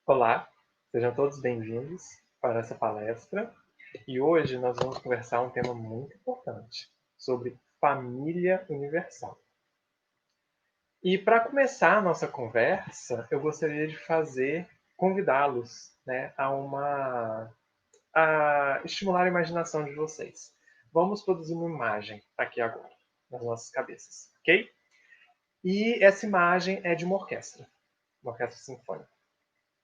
Olá, sejam todos bem-vindos para essa palestra. E hoje nós vamos conversar um tema muito importante sobre família universal. E para começar a nossa conversa, eu gostaria de convidá-los, né, a estimular a imaginação de vocês. Vamos produzir uma imagem aqui agora, nas nossas cabeças, ok? E essa imagem é de uma orquestra sinfônica.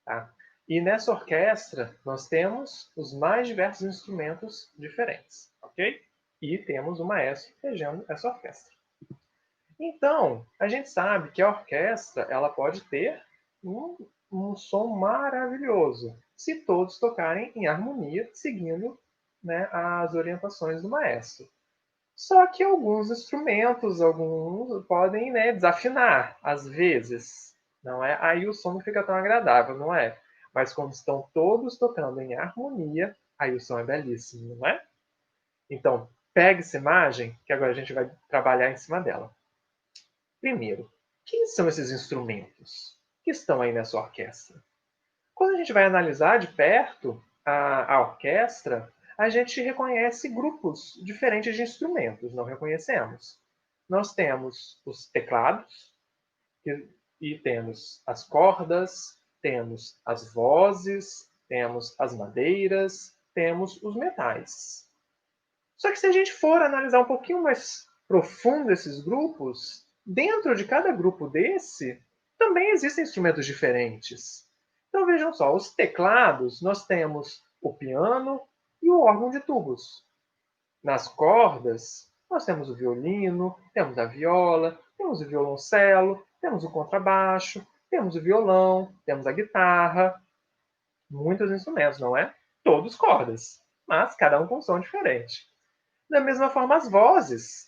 Tá? E nessa orquestra, nós temos os mais diversos instrumentos diferentes, ok? E temos o maestro regendo essa orquestra. Então, a gente sabe que a orquestra ela pode ter um som maravilhoso se todos tocarem em harmonia, seguindo, né, as orientações do maestro. Só que alguns podem, né, desafinar, às vezes. Não é? Aí o som não fica tão agradável, não é? Mas quando estão todos tocando em harmonia, aí o som é belíssimo, não é? Então, pegue essa imagem, que agora a gente vai trabalhar em cima dela. Primeiro, quem são esses instrumentos que estão aí nessa orquestra? Quando a gente vai analisar de perto a orquestra, a gente reconhece grupos diferentes de instrumentos, não reconhecemos. Nós temos os teclados, e temos as cordas, temos as vozes, temos as madeiras, temos os metais. Só que se a gente for analisar um pouquinho mais profundo esses grupos, dentro de cada grupo desse, também existem instrumentos diferentes. Então vejam só, os teclados, nós temos o piano e o órgão de tubos. Nas cordas, nós temos o violino, temos a viola, temos o violoncelo, temos o contrabaixo, temos o violão, temos a guitarra. Muitos instrumentos, não é? Todos cordas, mas cada um com um som diferente. Da mesma forma, as vozes.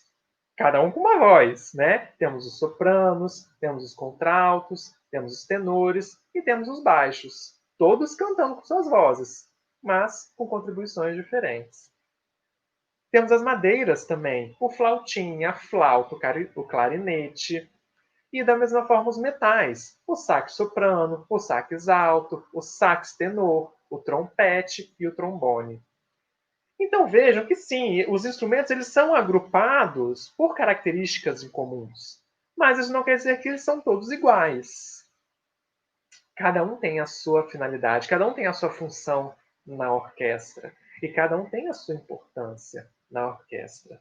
Cada um com uma voz, né? Temos os sopranos, temos os contraltos, temos os tenores e temos os baixos. Todos cantando com suas vozes, mas com contribuições diferentes. Temos as madeiras também, o flautim, a flauta, o clarinete. E da mesma forma os metais, o sax soprano, o sax alto, o sax tenor, o trompete e o trombone. Então vejam que sim, os instrumentos eles são agrupados por características incomuns, mas isso não quer dizer que eles são todos iguais. Cada um tem a sua finalidade, cada um tem a sua função na orquestra e cada um tem a sua importância na orquestra.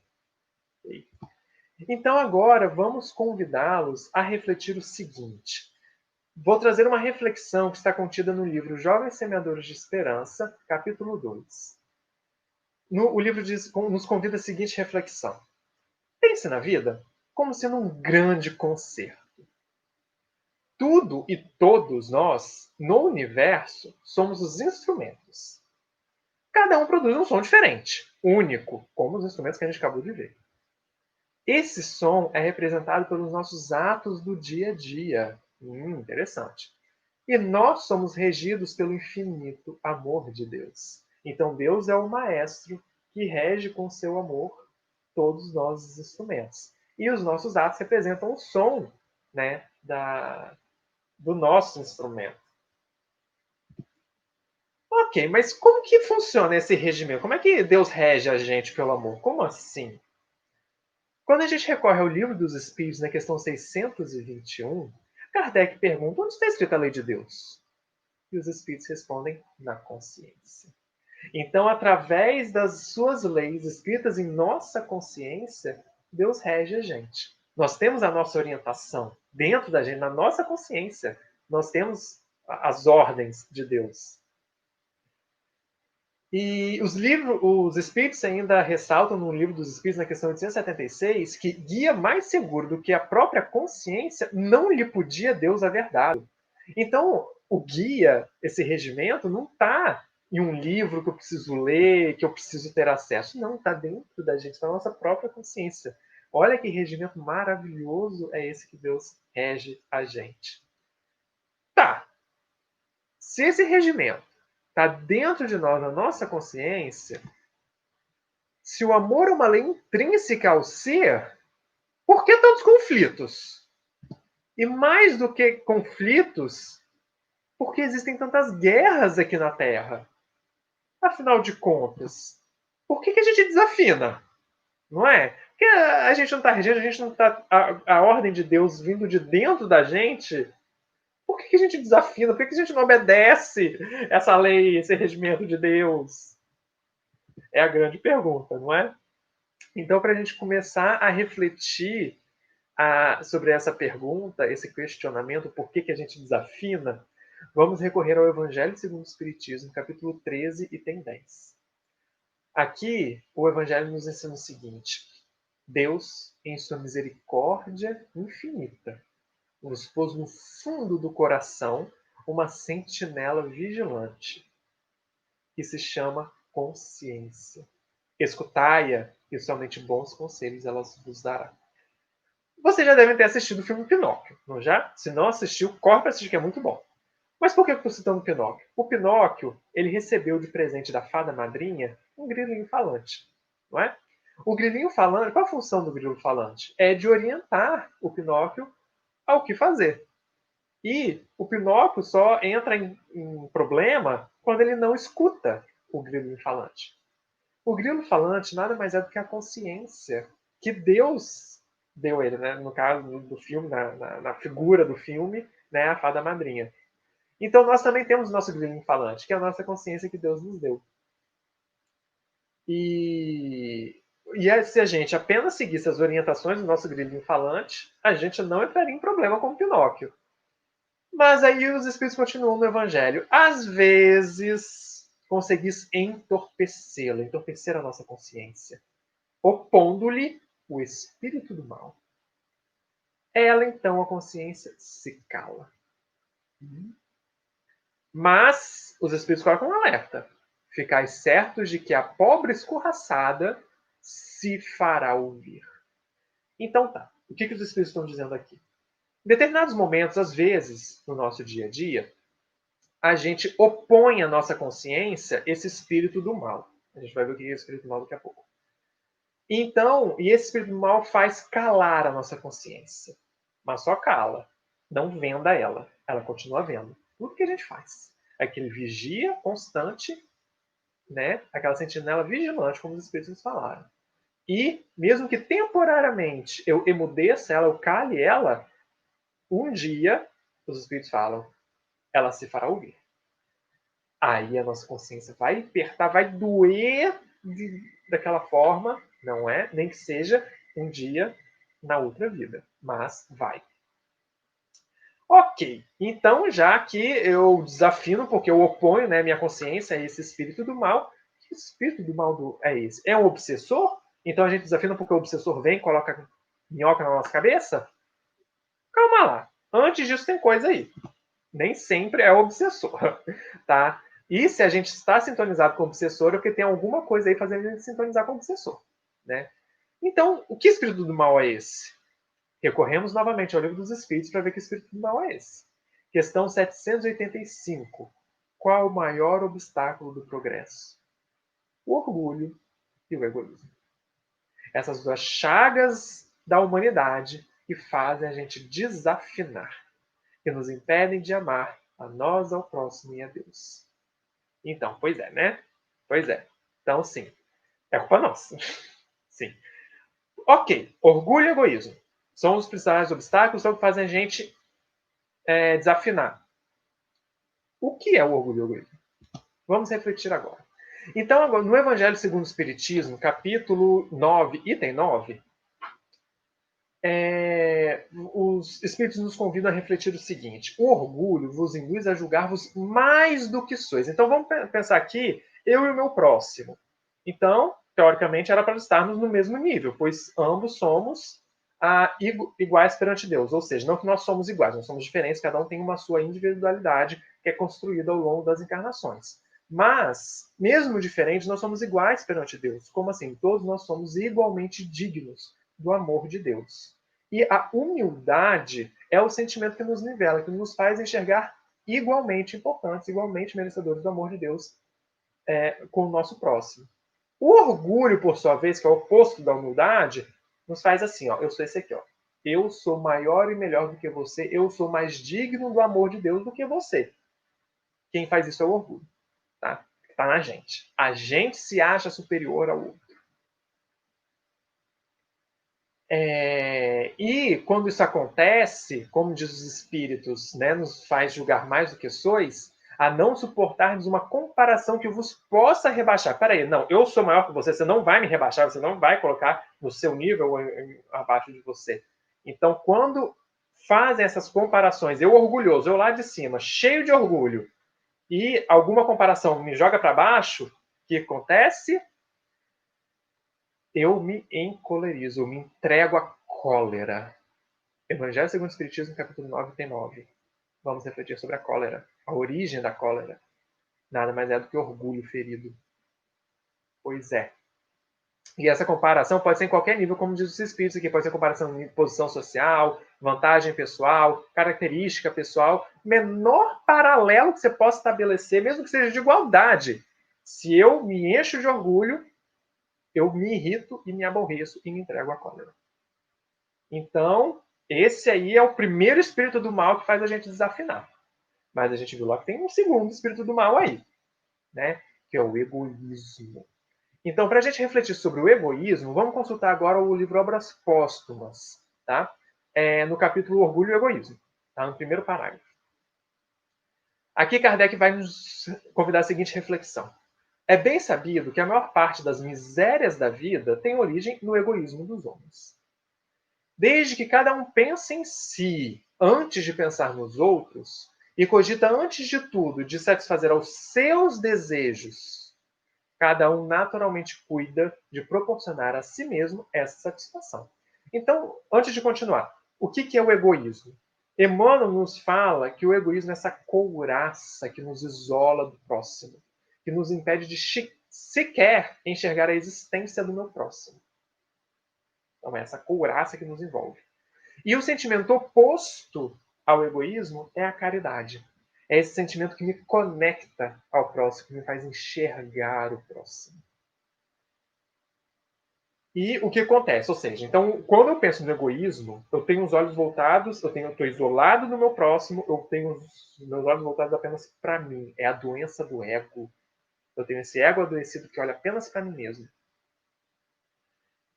Então agora vamos convidá-los a refletir o seguinte. Vou trazer uma reflexão que está contida no livro Jovens Semeadores de Esperança, capítulo 2. O livro nos convida a seguinte reflexão. Pense na vida como sendo um grande concerto. Tudo e todos nós, no universo, somos os instrumentos. Cada um produz um som diferente, único, como os instrumentos que a gente acabou de ver. Esse som é representado pelos nossos atos do dia a dia. Interessante. E nós somos regidos pelo infinito amor de Deus. Então Deus é o maestro que rege com seu amor todos nós os instrumentos. E os nossos atos representam o som, né, do nosso instrumento. Ok, mas como que funciona esse regimento? Como é que Deus rege a gente pelo amor? Como assim? Quando a gente recorre ao Livro dos Espíritos, na questão 621, Kardec pergunta onde está escrita a lei de Deus? E os Espíritos respondem na consciência. Então, através das suas leis escritas em nossa consciência, Deus rege a gente. Nós temos a nossa orientação dentro da gente, na nossa consciência. Nós temos as ordens de Deus. E os Espíritos ainda ressaltam no Livro dos Espíritos, na questão 876, que guia mais seguro do que a própria consciência não lhe podia Deus a verdade. Então, o guia, esse regimento, não está em um livro que eu preciso ler, que eu preciso ter acesso. Não, está dentro da gente, está na nossa própria consciência. Olha que regimento maravilhoso é esse que Deus rege a gente. Tá. Se esse regimento está dentro de nós, na nossa consciência, se o amor é uma lei intrínseca ao ser, por que tantos conflitos? E mais do que conflitos, Por que existem tantas guerras aqui na Terra? Afinal de contas, por que a gente desafina? Não é? Porque a gente não está regendo, a gente não está. A ordem de Deus vindo de dentro da gente. Por que a gente desafina? Por que a gente não obedece essa lei, esse regimento de Deus? É a grande pergunta, não é? Então, para a gente começar a refletir sobre essa pergunta, esse questionamento, por que a gente desafina, vamos recorrer ao Evangelho segundo o Espiritismo, capítulo 13, item 10. Aqui, o Evangelho nos ensina o seguinte: Deus, em sua misericórdia infinita, nos pôs no fundo do coração uma sentinela vigilante, que se chama consciência. Escutai-a, e somente bons conselhos ela vos dará. Vocês já devem ter assistido o filme Pinóquio, não já? Se não assistiu, corre para assistir, que é muito bom. Mas por que eu estou citando o Pinóquio? O Pinóquio, ele recebeu de presente da fada madrinha um grilinho falante, não é? O grilinho falante, qual a função do grilo falante? É de orientar o Pinóquio ao que fazer. E o Pinóquio só entra em problema quando ele não escuta o grilo falante. O grilo falante nada mais é do que a consciência que Deus deu a ele, né? No caso do filme, na figura do filme, né? A fada madrinha. Então nós também temos o nosso grilinho falante, que é a nossa consciência que Deus nos deu. E se a gente apenas seguisse as orientações do nosso grilinho falante, a gente não entraria em problema com o Pinóquio. Mas aí os espíritos continuam no Evangelho. Às vezes, conseguis entorpecê-la, entorpecer a nossa consciência, opondo-lhe o espírito do mal. Ela, então, a consciência, se cala. Mas os espíritos colocam um alerta. Ficais certos de que a pobre escorraçada se fará ouvir. Então tá. O que os espíritos estão dizendo aqui? Em determinados momentos, às vezes, no nosso dia a dia, a gente opõe à nossa consciência esse espírito do mal. A gente vai ver o que é o espírito do mal daqui a pouco. Então, e esse espírito do mal faz calar a nossa consciência. Mas só cala. Não venda ela. Ela continua vendo. Tudo que a gente faz. Aquele vigia constante, né? Aquela sentinela vigilante, como os espíritos nos falaram. E, mesmo que temporariamente eu emudeça ela, eu cale ela, um dia, os espíritos falam, ela se fará ouvir. Aí a nossa consciência vai apertar, vai doer daquela forma, não é? Nem que seja um dia na outra vida, mas vai. Ok, então já que eu desafino, porque eu oponho, né, minha consciência a esse espírito do mal, que espírito do mal é esse? É um obsessor? Então a gente desafina porque o obsessor vem e coloca minhoca na nossa cabeça? Calma lá, antes disso tem coisa aí. Nem sempre é o obsessor, tá? E se a gente está sintonizado com o obsessor, é porque tem alguma coisa aí fazendo a gente sintonizar com o obsessor, né? Então, o que espírito do mal é esse? Recorremos novamente ao livro dos Espíritos para ver que espírito do mal é esse. Questão 785. Qual o maior obstáculo do progresso? O orgulho e o egoísmo. Essas duas chagas da humanidade que fazem a gente desafinar, que nos impedem de amar a nós, ao próximo e a Deus. Então, pois é, né? Pois é. Então, sim. É culpa nossa. Sim. Ok. Orgulho e egoísmo. São os principais obstáculos que fazem a gente desafinar. O que é o orgulho e o egoísmo? Vamos refletir agora. Então, agora, no Evangelho segundo o Espiritismo, capítulo 9, item 9, os Espíritos nos convidam a refletir o seguinte: o orgulho vos induz a julgar-vos mais do que sois. Então, vamos pensar aqui, eu e o meu próximo. Então, teoricamente, era para estarmos no mesmo nível, pois ambos somos iguais perante Deus. Ou seja, não que nós somos iguais, nós somos diferentes, cada um tem uma sua individualidade que é construída ao longo das encarnações. Mas, mesmo diferentes, nós somos iguais perante Deus. Como assim? Todos nós somos igualmente dignos do amor de Deus. E a humildade é o sentimento que nos nivela, que nos faz enxergar igualmente importantes, igualmente merecedores do amor de Deus com o nosso próximo. O orgulho, por sua vez, que é o oposto da humildade, nos faz assim, ó, eu sou esse aqui, ó. Eu sou maior e melhor do que você, eu sou mais digno do amor de Deus do que você. Quem faz isso é o orgulho, tá? Está na gente. A gente se acha superior ao outro. E quando isso acontece, como diz os espíritos, né, nos faz julgar mais do que sois, a não suportarmos uma comparação que vos possa rebaixar. Peraí, não, eu sou maior que você, você não vai me rebaixar, você não vai colocar no seu nível abaixo de você. Então, quando fazem essas comparações, eu orgulhoso, eu lá de cima, cheio de orgulho, e alguma comparação me joga para baixo, o que acontece? Eu me encolerizo, eu me entrego à cólera. Evangelho segundo o Espiritismo, capítulo 9, tem 9. Vamos refletir sobre a cólera, a origem da cólera. Nada mais é do que orgulho ferido. Pois é. E essa comparação pode ser em qualquer nível, como diz os Espíritos aqui. Pode ser comparação em posição social, vantagem pessoal, característica pessoal. Menor paralelo que você possa estabelecer, mesmo que seja de igualdade. Se eu me encho de orgulho, eu me irrito e me aborreço e me entrego à cólera. Então, esse aí é o primeiro espírito do mal que faz a gente desafinar. Mas a gente viu lá que tem um segundo espírito do mal aí, né? Que é o egoísmo. Então, para a gente refletir sobre o egoísmo, vamos consultar agora o livro Obras Póstumas, tá? No capítulo Orgulho e Egoísmo, tá? No primeiro parágrafo. Aqui Kardec vai nos convidar a seguinte reflexão. É bem sabido que a maior parte das misérias da vida tem origem no egoísmo dos homens. Desde que cada um pense em si antes de pensar nos outros e cogita antes de tudo de satisfazer aos seus desejos, cada um naturalmente cuida de proporcionar a si mesmo essa satisfação. Então, antes de continuar, o que é o egoísmo? Emmanuel nos fala que o egoísmo é essa couraça que nos isola do próximo, que nos impede de sequer enxergar a existência do meu próximo. Então, é essa couraça que nos envolve. E o sentimento oposto ao egoísmo é a caridade. É esse sentimento que me conecta ao próximo, que me faz enxergar o próximo. E o que acontece? Ou seja, então, quando eu penso no egoísmo, eu tenho os olhos voltados, eu estou isolado do meu próximo, eu tenho os meus olhos voltados apenas para mim. É a doença do ego. Eu tenho esse ego adoecido que olha apenas para mim mesmo.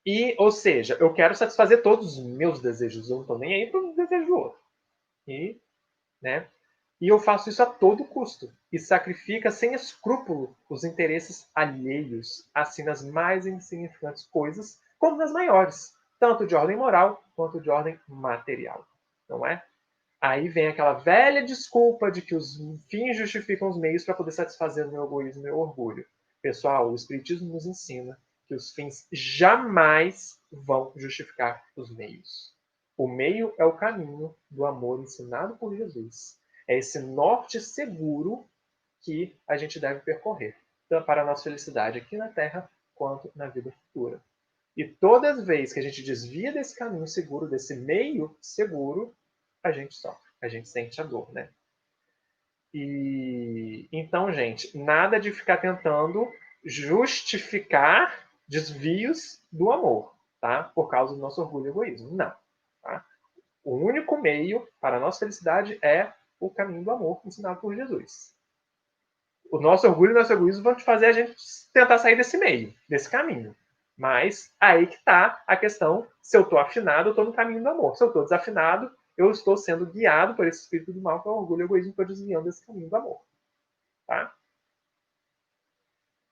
E, ou seja, eu quero satisfazer todos os meus desejos, eu não estou nem aí para o desejo do outro. E, né? E eu faço isso a todo custo. E sacrifica sem escrúpulo os interesses alheios, assim nas mais insignificantes coisas, como nas maiores, tanto de ordem moral quanto de ordem material. Não é? Aí vem aquela velha desculpa de que os fins justificam os meios para poder satisfazer o meu egoísmo e o meu orgulho. Pessoal, o Espiritismo nos ensina que os fins jamais vão justificar os meios. O meio é o caminho do amor ensinado por Jesus. É esse norte seguro que a gente deve percorrer, tanto para a nossa felicidade aqui na Terra quanto na vida futura. E todas as vezes que a gente desvia desse caminho seguro, desse meio seguro, a gente sofre, a gente sente a dor, né? E então, gente, nada de ficar tentando justificar desvios do amor, tá? Por causa do nosso orgulho e egoísmo. Não. Tá? O único meio para a nossa felicidade é o caminho do amor ensinado por Jesus. O nosso orgulho e o nosso egoísmo vão fazer a gente tentar sair desse meio, desse caminho. Mas aí que está a questão, se eu estou afinado, eu estou no caminho do amor. Se eu estou desafinado, eu estou sendo guiado por esse espírito do mal, que é o orgulho e o egoísmo, estou desviando desse caminho do amor. Tá?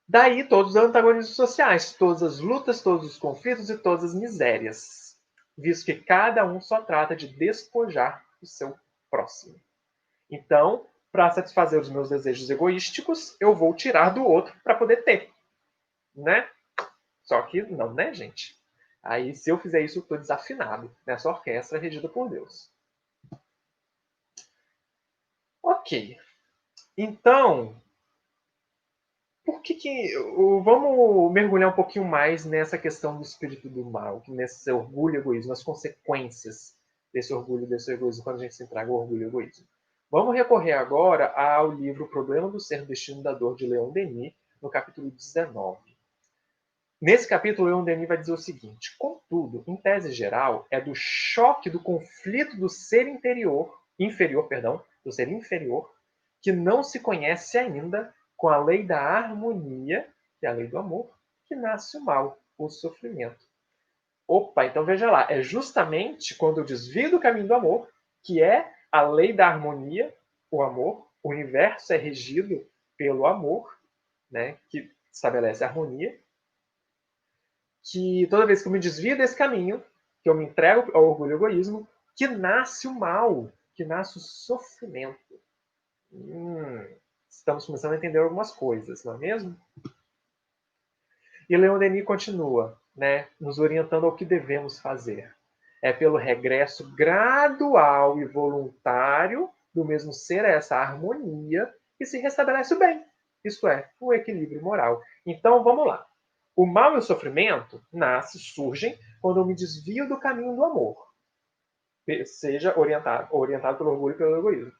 Daí todos os antagonismos sociais, todas as lutas, todos os conflitos e todas as misérias, visto que cada um só trata de despojar o seu próximo. Então, para satisfazer os meus desejos egoísticos, eu vou tirar do outro para poder ter, né? Só que não, né, gente? Aí, se eu fizer isso, eu estou desafinado nessa orquestra regida por Deus. Ok. Então, por que vamos mergulhar um pouquinho mais nessa questão do espírito do mal, nesse orgulho e egoísmo, as consequências desse orgulho e desse egoísmo quando a gente se entrega ao orgulho e egoísmo. Vamos recorrer agora ao livro O Problema do Ser, Destino da Dor, de Leon Denis, no capítulo 19. Nesse capítulo, Leon Denis vai dizer o seguinte: contudo, em tese geral, é do choque do conflito do ser inferior, do ser inferior, que não se conhece ainda, com a lei da harmonia, que é a lei do amor, que nasce o mal, o sofrimento. Opa, então veja lá, é justamente quando eu desvio do caminho do amor, que é a lei da harmonia, o amor, o universo é regido pelo amor, né, que estabelece a harmonia, que toda vez que eu me desvio desse caminho, que eu me entrego ao orgulho e ao egoísmo, que nasce o mal, que nasce o sofrimento. Estamos começando a entender algumas coisas, não é mesmo? E Leon Denis continua, né, nos orientando ao que devemos fazer. É pelo regresso gradual e voluntário do mesmo ser a essa harmonia que se restabelece o bem, isto é, o equilíbrio moral. Então, vamos lá. O mal e o sofrimento surgem quando eu me desvio do caminho do amor, seja orientado pelo orgulho e pelo egoísmo.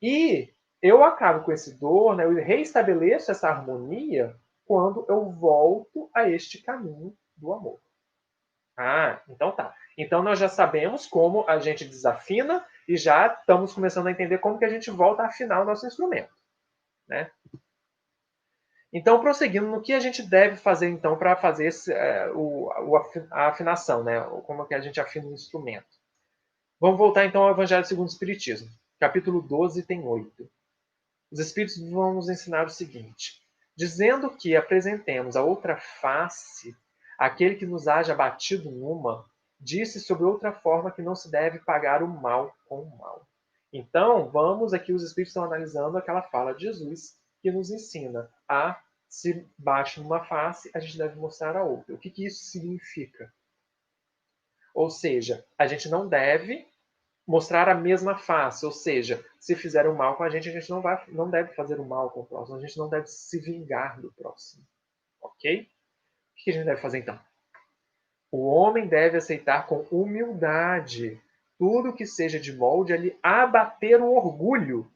E eu acabo com esse dor, né, eu reestabeleço essa harmonia quando eu volto a este caminho do amor. Ah, então tá. Então nós já sabemos como a gente desafina e já estamos começando a entender como que a gente volta a afinar o nosso instrumento, né? Então, prosseguindo no que a gente deve fazer então para fazer a afinação, né? Como que a gente afina o instrumento. Vamos voltar então ao Evangelho segundo o Espiritismo. Capítulo 12 tem 8. Os Espíritos vão nos ensinar o seguinte: dizendo que apresentemos a outra face àquele que nos haja batido numa, disse sobre outra forma que não se deve pagar o mal com o mal. Então, vamos aqui, os Espíritos estão analisando aquela fala de Jesus que nos ensina a, se bate numa face, a gente deve mostrar a outra. O que isso significa? Ou seja, a gente não deve mostrar a mesma face, ou seja, se fizeram mal com a gente não deve fazer o mal com o próximo, a gente não deve se vingar do próximo, ok? O que a gente deve fazer então? O homem deve aceitar com humildade tudo que seja de molde a lhe abater o orgulho.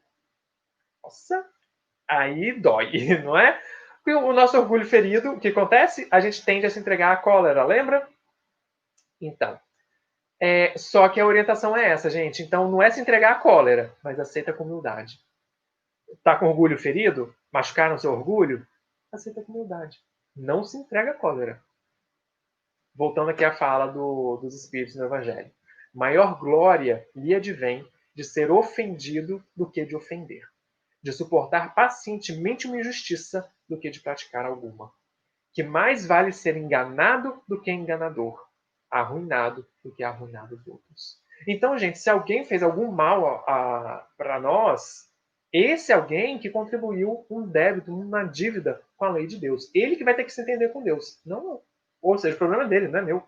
Nossa, aí dói, não é? Porque o nosso orgulho ferido, o que acontece? A gente tende a se entregar à cólera, lembra? Então, só que a orientação é essa, gente. Então, não é se entregar à cólera, mas aceita com humildade. Tá com orgulho ferido? Machucaram seu orgulho? Aceita com humildade. Não se entrega à cólera. Voltando aqui à fala dos Espíritos no Evangelho. Maior glória lhe advém de ser ofendido do que de ofender. De suportar pacientemente uma injustiça do que de praticar alguma. Que mais vale ser enganado do que enganador. Arruinado do que arruinar os outros. Então, gente, se alguém fez algum mal para nós, esse alguém que contribuiu um débito, uma dívida com a lei de Deus. Ele que vai ter que se entender com Deus. Não eu. Ou seja, o problema é dele, não é meu.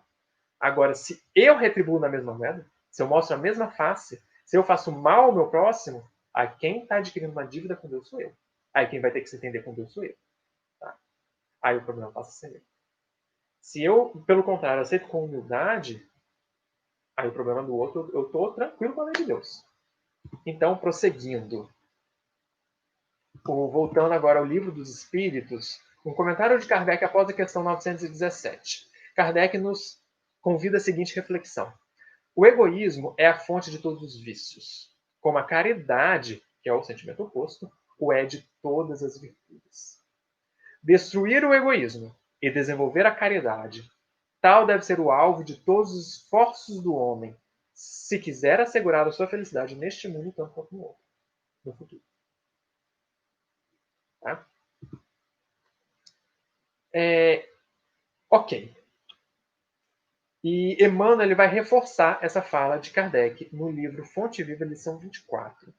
Agora, se eu retribuo na mesma moeda, se eu mostro a mesma face, se eu faço mal ao meu próximo, a quem está adquirindo uma dívida com Deus sou eu. Aí quem vai ter que se entender com Deus sou eu. Tá? Aí o problema passa a ser meu. Se eu, pelo contrário, aceito com humildade, aí o problema do outro, eu estou tranquilo com a lei de Deus. Então, prosseguindo. Voltando agora ao Livro dos Espíritos, um comentário de Kardec após a questão 917. Kardec nos convida a seguinte reflexão. O egoísmo é a fonte de todos os vícios, como a caridade, que é o sentimento oposto, o é de todas as virtudes. Destruir o egoísmo e desenvolver a caridade, tal deve ser o alvo de todos os esforços do homem, se quiser assegurar a sua felicidade neste mundo tanto quanto no outro, no futuro. Tá? Ok. E Emmanuel ele vai reforçar essa fala de Kardec no livro Fonte Viva, lição 24.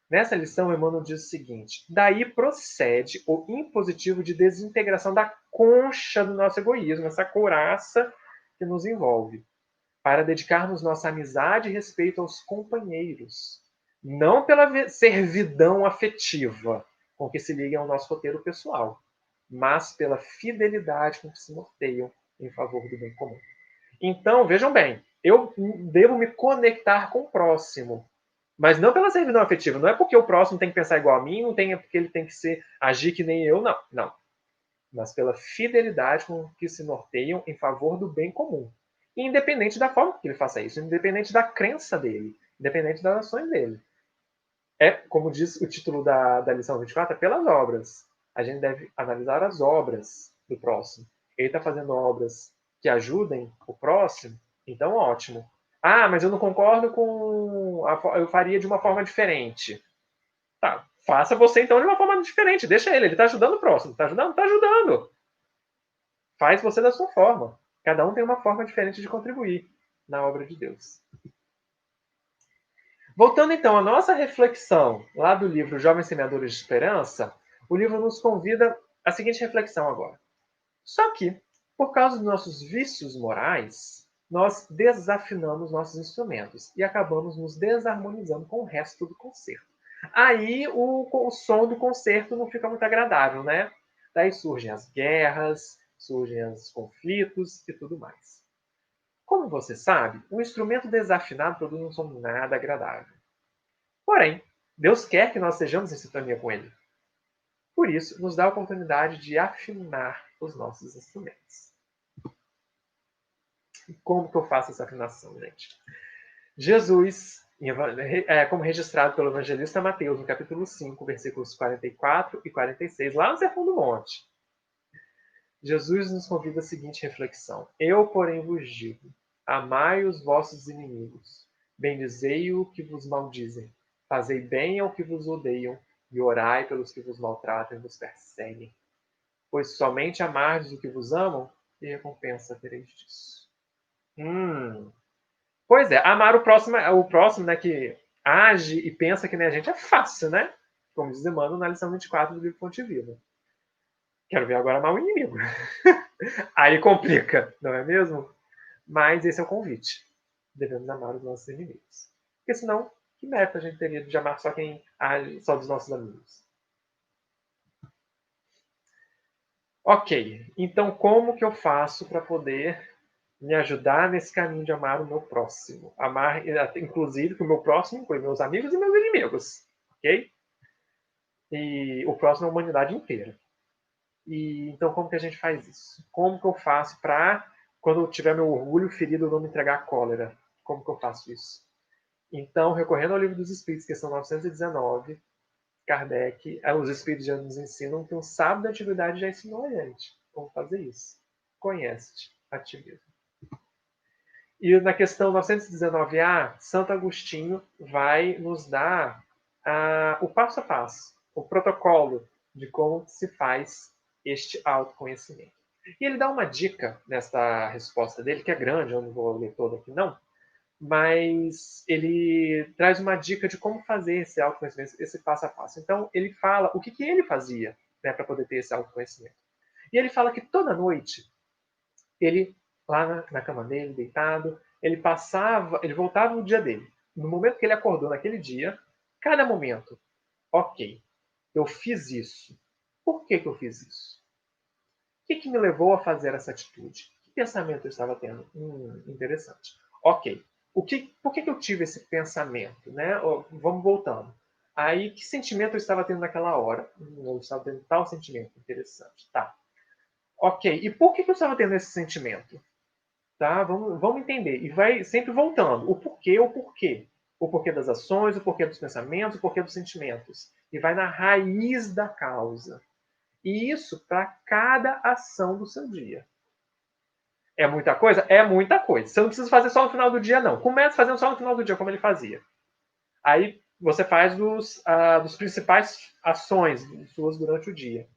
Nessa lição, Emmanuel diz o seguinte: daí procede o impositivo de desintegração da concha do nosso egoísmo, essa couraça que nos envolve, para dedicarmos nossa amizade e respeito aos companheiros, não pela servidão afetiva com que se ligam ao nosso roteiro pessoal, mas pela fidelidade com que se norteiam em favor do bem comum. Então, vejam bem, eu devo me conectar com o próximo, mas não pela servidão afetiva. Não é porque o próximo tem que pensar igual a mim, não é porque ele tem que agir que nem eu, não. Não. Mas pela fidelidade com que se norteiam em favor do bem comum. Independente da forma que ele faça isso, independente da crença dele, independente das ações dele. É, como diz o título da lição 24, é pelas obras. A gente deve analisar as obras do próximo. Ele está fazendo obras que ajudem o próximo, então ótimo. Ah, mas eu não concordo com. Eu faria de uma forma diferente. Tá, faça você então de uma forma diferente. Deixa ele está ajudando o próximo. Está ajudando? Está ajudando. Faz você da sua forma. Cada um tem uma forma diferente de contribuir na obra de Deus. Voltando então à nossa reflexão lá do livro Jovens Semeadores de Esperança, o livro nos convida à seguinte reflexão agora. Só que, por causa dos nossos vícios morais, nós desafinamos nossos instrumentos e acabamos nos desarmonizando com o resto do concerto. Aí o som do concerto não fica muito agradável, né? Daí surgem as guerras, surgem os conflitos e tudo mais. Como você sabe, um instrumento desafinado produz um som nada agradável. Porém, Deus quer que nós sejamos em sintonia com Ele. Por isso, nos dá a oportunidade de afinar os nossos instrumentos. E como que eu faço essa afinação, gente? Jesus, como registrado pelo evangelista Mateus, no capítulo 5, versículos 44 e 46, lá no Sermão do Monte, Jesus nos convida a seguinte reflexão. Eu, porém, vos digo, amai os vossos inimigos, bendizei o que vos maldizem, fazei bem ao que vos odeiam, e orai pelos que vos maltratam e vos perseguem. Pois somente amardes o que vos amam, e recompensa tereis disso. Pois é, amar o próximo, né, que age e pensa que nem a gente é fácil, né? Como diz Emmanuel na lição 24 do livro Fonte Viva. Quero ver agora amar o inimigo. Aí complica, não é mesmo? Mas esse é o convite. Devemos amar os nossos inimigos. Porque senão, que meta a gente teria de amar só quem age, só dos nossos amigos? Ok, então como que eu faço para poder me ajudar nesse caminho de amar o meu próximo? Amar, inclusive, que o meu próximo inclui meus amigos e meus inimigos, ok? E o próximo é a humanidade inteira. E então como que a gente faz isso? Como que eu faço para, quando eu tiver meu orgulho ferido, eu não me entregar à cólera? Como que eu faço isso? Então, recorrendo ao Livro dos Espíritos, questão 919, Kardec, os Espíritos já nos ensinam que um sábio da antiguidade já ensinou a gente como fazer isso. Conhece-te a ti mesmo. E na questão 919A, Santo Agostinho vai nos dar o passo a passo, o protocolo de como se faz este autoconhecimento. E ele dá uma dica nessa resposta dele, que é grande, eu não vou ler toda aqui não, mas ele traz uma dica de como fazer esse autoconhecimento, esse passo a passo. Então, ele fala o que ele fazia, né, para poder ter esse autoconhecimento. E ele fala que toda noite, ele, lá na cama dele, deitado, ele voltava no dia dele. No momento que ele acordou naquele dia, cada momento, ok, eu fiz isso. Por que eu fiz isso? O que me levou a fazer essa atitude? Que pensamento eu estava tendo? Interessante. Ok. Por que eu tive esse pensamento? Né? Vamos voltando. Aí, que sentimento eu estava tendo naquela hora? Eu estava tendo tal sentimento. Interessante. Tá. Ok. E por que eu estava tendo esse sentimento? Tá? Vamos entender. E vai sempre voltando. O porquê, o porquê. O porquê das ações, o porquê dos pensamentos, o porquê dos sentimentos. E vai na raiz da causa. E isso para cada ação do seu dia. É muita coisa? É muita coisa. Você não precisa fazer só no final do dia, não. Comece fazendo só no final do dia, como ele fazia. Aí você faz dos principais ações suas durante o dia.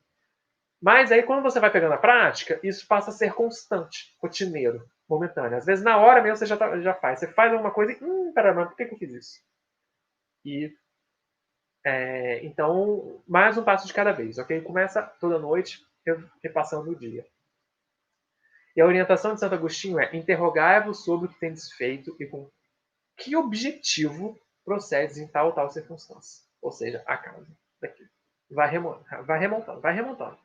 Mas aí, quando você vai pegando a prática, isso passa a ser constante, rotineiro, momentâneo. Às vezes, na hora mesmo, você já faz. Você faz alguma coisa e, pera, por que eu fiz isso? E, então, mais um passo de cada vez, ok? Começa toda noite, repassando o dia. E a orientação de Santo Agostinho é: interrogai-vos sobre o que tendes feito e com que objetivo procedes em tal ou tal circunstância. Ou seja, a causa daquilo. Vai remontando, vai remontando.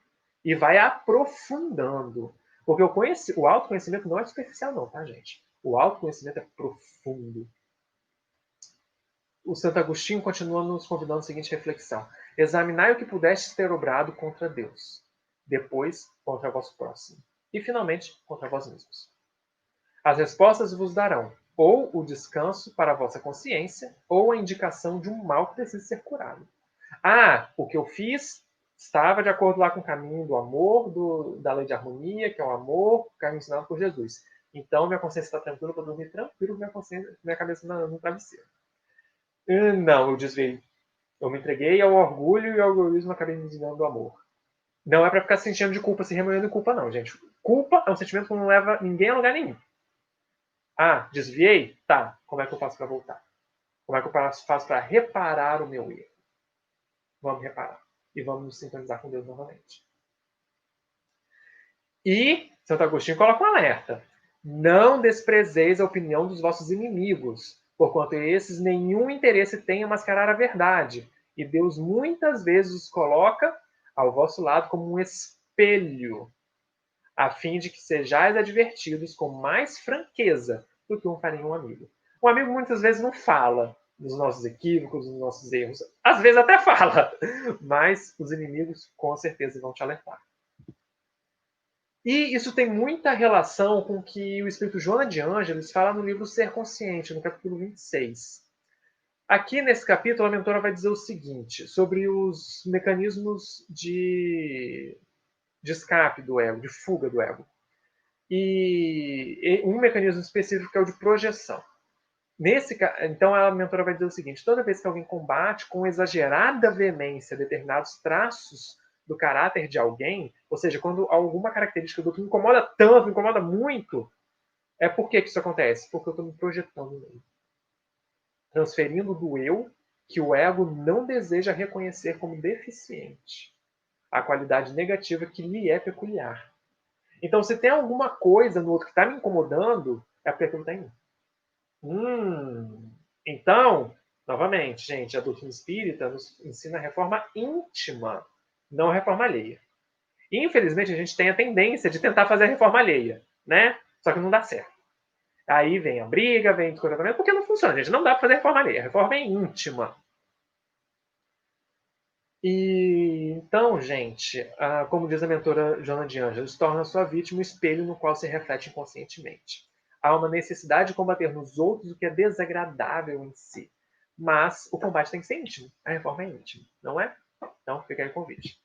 E vai aprofundando. Porque o autoconhecimento não é superficial, não, tá, gente? O autoconhecimento é profundo. O Santo Agostinho continua nos convidando a seguinte reflexão: examinai o que pudestes ter obrado contra Deus, depois contra vosso próximo, e finalmente contra vós mesmos. As respostas vos darão, ou o descanso para a vossa consciência, ou a indicação de um mal que precisa ser curado. Ah, o que eu fiz estava de acordo lá com o caminho do amor, da lei de harmonia, que é o amor, o caminho ensinado por Jesus. Então, minha consciência está tranquila, eu vou dormir tranquilo, minha cabeça no travesseiro. Não, eu desviei. Eu me entreguei ao orgulho e ao egoísmo, acabei me desviando do amor. Não é para ficar se sentindo de culpa, se remoendo de culpa, não, gente. Culpa é um sentimento que não leva ninguém a lugar nenhum. Ah, desviei? Tá. Como é que eu faço para voltar? Como é que eu faço para reparar o meu erro? Vamos reparar. E vamos nos sintonizar com Deus novamente. E Santo Agostinho coloca um alerta. Não desprezeis a opinião dos vossos inimigos, porquanto esses nenhum interesse têm em mascarar a verdade. E Deus muitas vezes os coloca ao vosso lado como um espelho, a fim de que sejais advertidos com mais franqueza do que faria um amigo. Um amigo muitas vezes não fala dos nossos equívocos, dos nossos erros. Às vezes até fala, mas os inimigos com certeza vão te alertar. E isso tem muita relação com o que o espírito Joana de Ângeles fala no livro Ser Consciente, no capítulo 26. Aqui nesse capítulo, a mentora vai dizer o seguinte sobre os mecanismos de escape do ego, de fuga do ego. E um mecanismo específico é o de projeção. Então a mentora vai dizer o seguinte: toda vez que alguém combate com exagerada veemência determinados traços do caráter de alguém, ou seja, quando alguma característica do outro me incomoda tanto, me incomoda muito, é por que isso acontece? Porque eu estou me projetando nele. Transferindo do eu que o ego não deseja reconhecer como deficiente, a qualidade negativa que lhe é peculiar. Então, se tem alguma coisa no outro que está me incomodando, é porque aquilo está em mim. Então, novamente, gente, a doutrina espírita nos ensina a reforma íntima, não a reforma alheia. E, infelizmente, a gente tem a tendência de tentar fazer a reforma alheia, né? Só que não dá certo. Aí vem a briga, vem o descontentamento, porque não funciona, gente. Não dá para fazer reforma alheia. A reforma é íntima. E então, gente, como diz a mentora Joana de Ângeles, torna a sua vítima um espelho no qual se reflete inconscientemente. Há uma necessidade de combater nos outros o que é desagradável em si. Mas o combate tem que ser íntimo. A reforma é íntima, não é? Então, fica aí o convite.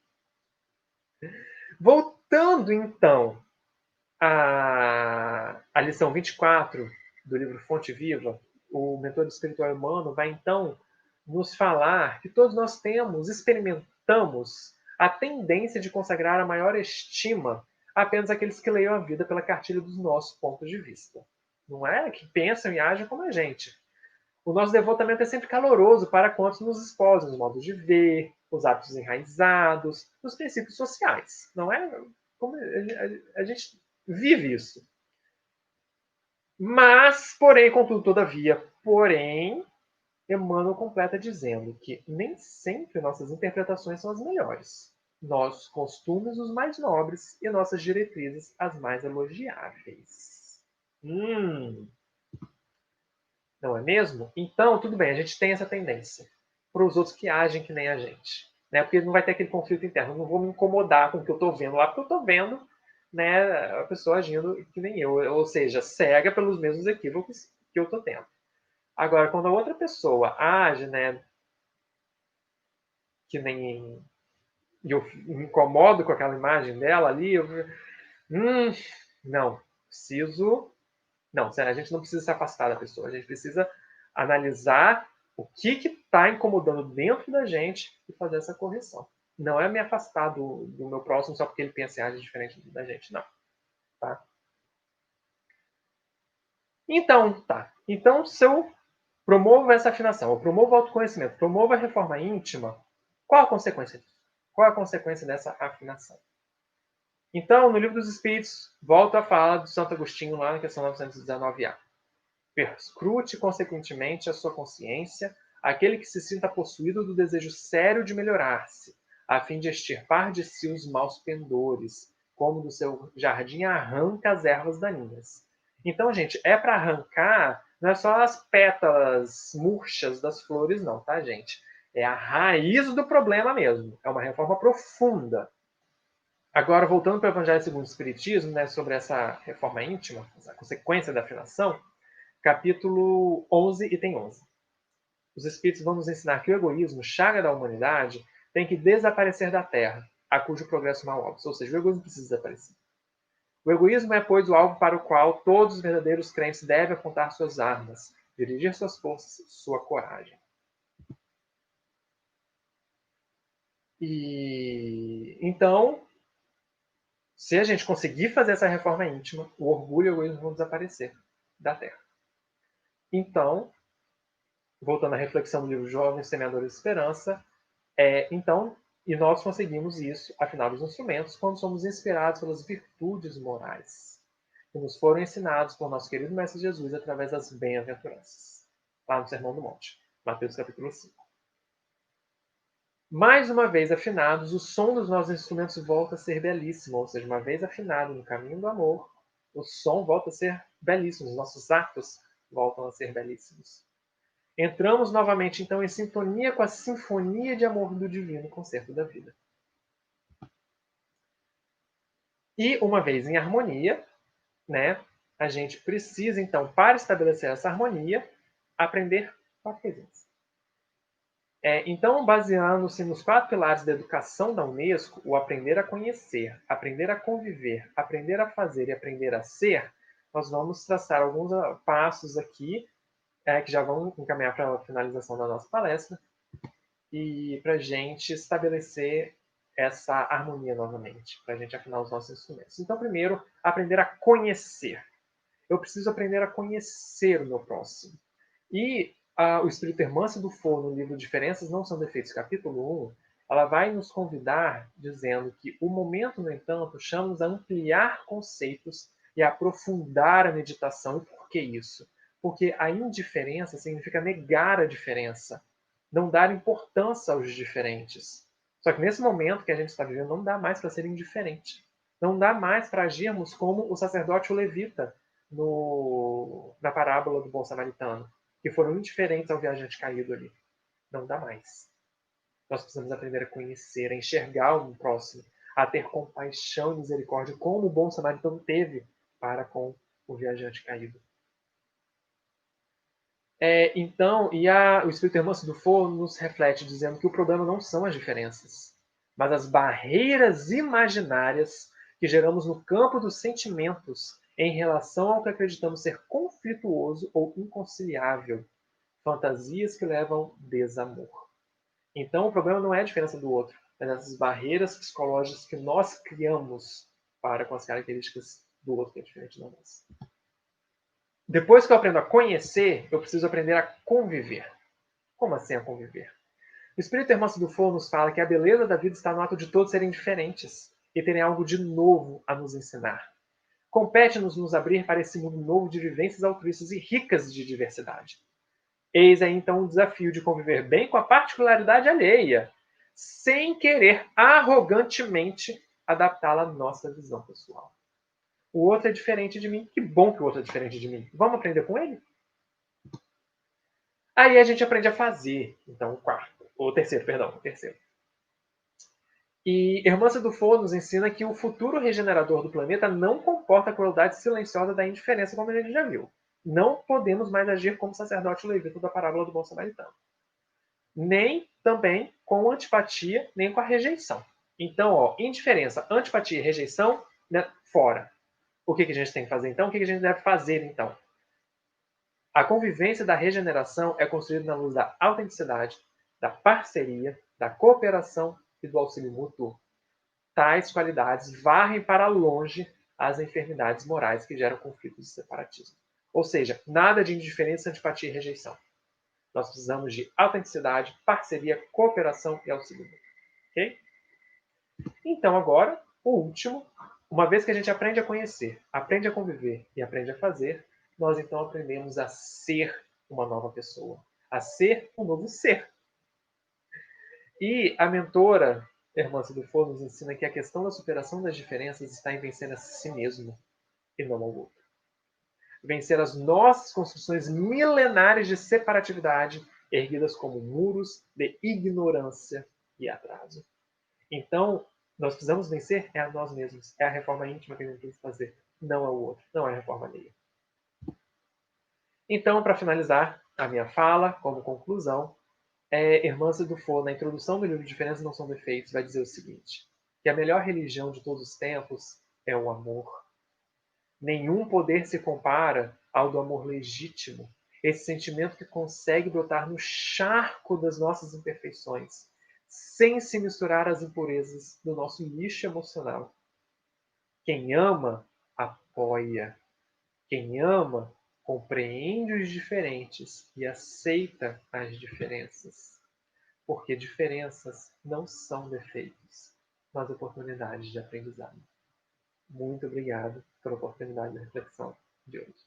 Voltando, então, à lição 24 do livro Fonte Viva, o mentor espiritual humano vai, então, nos falar que todos nós experimentamos a tendência de consagrar a maior estima apenas àqueles que leiam a vida pela cartilha dos nossos pontos de vista. Não é? Que pensam e agem como a gente. O nosso devotamento é sempre caloroso para quantos nos esposam, os modos de ver, os hábitos enraizados, os princípios sociais. Não é? Como a gente vive isso. Mas, porém, contudo, todavia, porém, Emmanuel completa dizendo que nem sempre nossas interpretações são as melhores, nossos costumes os mais nobres e nossas diretrizes as mais elogiáveis. Não é mesmo? Então, tudo bem, a gente tem essa tendência para os outros que agem que nem a gente. Né? Porque não vai ter aquele conflito interno. Eu não vou me incomodar com o que eu estou vendo lá, porque eu estou vendo, né, a pessoa agindo que nem eu. Ou seja, cega pelos mesmos equívocos que eu estou tendo. Agora, quando a outra pessoa age, né, que nem. E eu me incomodo com aquela imagem dela ali, não, preciso. Não, a gente não precisa se afastar da pessoa, a gente precisa analisar o que está incomodando dentro da gente e fazer essa correção. Não é me afastar do meu próximo só porque ele pensa e age diferente da gente, não. Tá? Então, tá. Então, se eu promovo essa afinação, eu promovo o autoconhecimento, promovo a reforma íntima, qual a consequência disso? Qual a consequência dessa afinação? Então, no Livro dos Espíritos, volto a falar do Santo Agostinho lá na questão 919A. Perscrute, consequentemente, a sua consciência, aquele que se sinta possuído do desejo sério de melhorar-se, a fim de extirpar de si os maus pendores, como do seu jardim arranca as ervas daninhas. Então, gente, é para arrancar, não é só as pétalas murchas das flores, não, tá, gente? É a raiz do problema mesmo. É uma reforma profunda. Agora, voltando para o Evangelho segundo o Espiritismo, né, sobre essa reforma íntima, essa consequência da afinação, capítulo 11, item 11. Os Espíritos vão nos ensinar que o egoísmo, chaga da humanidade, tem que desaparecer da Terra, a cujo progresso mal obra. Ou seja, o egoísmo precisa desaparecer. O egoísmo é, pois, o alvo para o qual todos os verdadeiros crentes devem apontar suas armas, dirigir suas forças, sua coragem. E então, se a gente conseguir fazer essa reforma íntima, o orgulho e o egoísmo vão desaparecer da Terra. Então, voltando à reflexão do livro Jovens Semeadores de Esperança, e nós conseguimos isso, afinal dos instrumentos, quando somos inspirados pelas virtudes morais que nos foram ensinados por nosso querido Mestre Jesus através das bem-aventuranças, lá no Sermão do Monte, Mateus capítulo 5. Mais uma vez afinados, o som dos nossos instrumentos volta a ser belíssimo, ou seja, uma vez afinado no caminho do amor, o som volta a ser belíssimo, os nossos atos voltam a ser belíssimos. Entramos novamente, então, em sintonia com a sinfonia de amor do divino concerto da vida. E, uma vez em harmonia, né, a gente precisa, então, para estabelecer essa harmonia, aprender 4 coisinhas. Então, baseando-se nos 4 pilares da educação da Unesco, o aprender a conhecer, aprender a conviver, aprender a fazer e aprender a ser, nós vamos traçar alguns passos aqui, que já vão encaminhar para a finalização da nossa palestra, e para a gente estabelecer essa harmonia novamente, para a gente afinar os nossos instrumentos. Então, primeiro, aprender a conhecer. Eu preciso aprender a conhecer o meu próximo. E o Espírito Hermâncio do Fogo, no livro Diferenças Não São Defeitos, capítulo 1, ela vai nos convidar dizendo que o momento, no entanto, chama-nos a ampliar conceitos e a aprofundar a meditação. E por que isso? Porque a indiferença significa negar a diferença, não dar importância aos diferentes. Só que nesse momento que a gente está vivendo, não dá mais para ser indiferente. Não dá mais para agirmos como o sacerdote o levita na parábola do bom samaritano, que foram indiferentes ao viajante caído ali. Não dá mais. Nós precisamos aprender a conhecer, a enxergar o próximo, a ter compaixão e misericórdia, como o bom samaritano teve para com o viajante caído. O Espírito Hermâncio do Fogo nos reflete dizendo que o problema não são as diferenças, mas as barreiras imaginárias que geramos no campo dos sentimentos em relação ao que acreditamos ser conflituoso ou inconciliável, fantasias que levam desamor. Então, o problema não é a diferença do outro, mas essas barreiras psicológicas que nós criamos para com as características do outro que é diferente da nossa. Depois que eu aprendo a conhecer, eu preciso aprender a conviver. Como assim a conviver? O Espírito Hermâncio do Fogo nos fala que a beleza da vida está no ato de todos serem diferentes e terem algo de novo a nos ensinar. Compete-nos nos abrir para esse mundo novo de vivências altruístas e ricas de diversidade. Eis aí então o desafio de conviver bem com a particularidade alheia, sem querer arrogantemente adaptá-la à nossa visão pessoal. O outro é diferente de mim. Que bom que o outro é diferente de mim. Vamos aprender com ele? Aí a gente aprende a fazer. Então, o terceiro. E Hermância do Fogo nos ensina que o futuro regenerador do planeta não comporta a crueldade silenciosa da indiferença, como a gente já viu. Não podemos mais agir como sacerdote levita da parábola do bom samaritano. Nem também com antipatia, nem com a rejeição. Então, indiferença, antipatia e rejeição, né, fora. O que a gente tem que fazer então? O que a gente deve fazer então? A convivência da regeneração é construída na luz da autenticidade, da parceria, da cooperação e do auxílio mútuo. Tais qualidades varrem para longe as enfermidades morais que geram conflitos e separatismo. Ou seja, nada de indiferença, antipatia e rejeição. Nós precisamos de autenticidade, parceria, cooperação e auxílio mútuo. Ok? Então, agora, o último. Uma vez que a gente aprende a conhecer, aprende a conviver e aprende a fazer, nós então aprendemos a ser uma nova pessoa. A ser um novo ser. E a mentora Hermância do Fogo nos ensina que a questão da superação das diferenças está em vencer a si mesmo e não ao outro. Vencer as nossas construções milenares de separatividade, erguidas como muros de ignorância e atraso. Então, nós precisamos vencer a nós mesmos. É a reforma íntima que a gente precisa fazer, não ao outro, não é a reforma alheia. Então, para finalizar a minha fala, como conclusão, Irmã Dufour, na introdução do livro Diferenças Não São Defeitos, vai dizer o seguinte: que a melhor religião de todos os tempos é o amor. Nenhum poder se compara ao do amor legítimo, esse sentimento que consegue brotar no charco das nossas imperfeições, sem se misturar às impurezas do nosso lixo emocional. Quem ama, apoia. Quem ama, compreende os diferentes e aceita as diferenças. Porque diferenças não são defeitos, mas oportunidades de aprendizado. Muito obrigado pela oportunidade de reflexão de hoje.